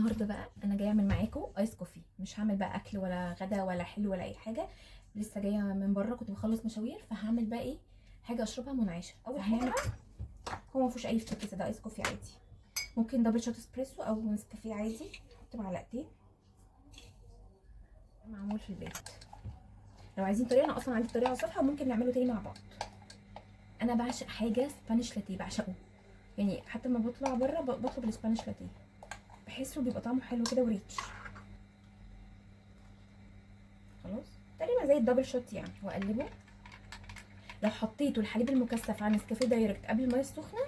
النهارده بقى انا جايه اعمل معاكم ايس كوفي. مش هعمل بقى اكل ولا غدا ولا حلو ولا اي حاجه. لسه جايه من بره، كنت بخلص مشاوير، فهعمل بقى ايه، حاجه اشربها منعشه. اول حاجه بقى، هو ما فيهوش اي افتكاسه، ده ايس كوفي عادي. ممكن دبل شوت اسبريسو او نسكافيه عادي. حط معلقتين، معمول في البيت. لو عايزين طريقه، انا اصلا عندي طريقه وصفحه وممكن نعمله تاني مع بعض. انا بعشق حاجه سبانيش لاتيه، بعشقه. يعني حتى لما بطلع بره بطلب الاسبانيش لاتيه، بحسه بيبقى طعمه حلو كده وريتش. خلاص، تقريبا زي الدبل شوت يعني. واقلبه. لو حطيتوا الحليب المكثف على نسكافيه دايركت قبل الميه السخنه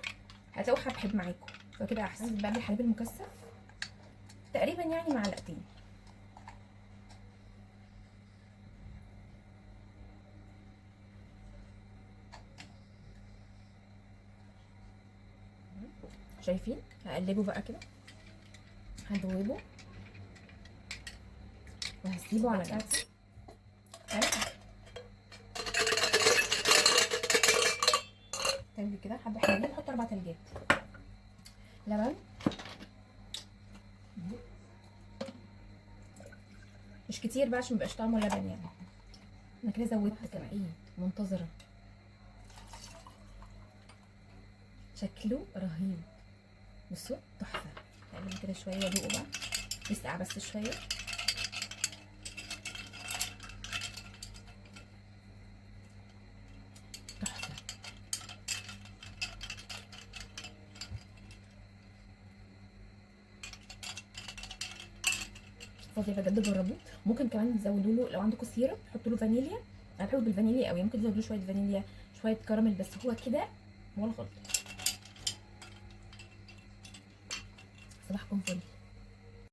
هتلاقوه حبحب معاكم، فكده احسن. انزل بقى بالحليب المكثف تقريبا يعني معلقتين. شايفين؟ هقلبه بقى كده، هدوبه وهسيبه على جنب. تلج كده، حبه حلوين. نحط 4 تلجات لبن، مش كتير بقى عشان ميبقاش طعمه لبن يعني. انا كده زودت كمان. ايه، منتظره. شكله رهيب، بصوا تحفه. هقلبه كده شويه ادوقه بقى، يسقع بس شويه. تحفه. فظيع بجد، جربوه. ممكن كمان تزودوا له لو عندكم سيرب، حطوا له فانيليا. انا بحب بالفانيليا قوي، ممكن تزودوا له شويه فانيليا، شويه كراميل، بس هو كده هو الغلط. صباحكم فل.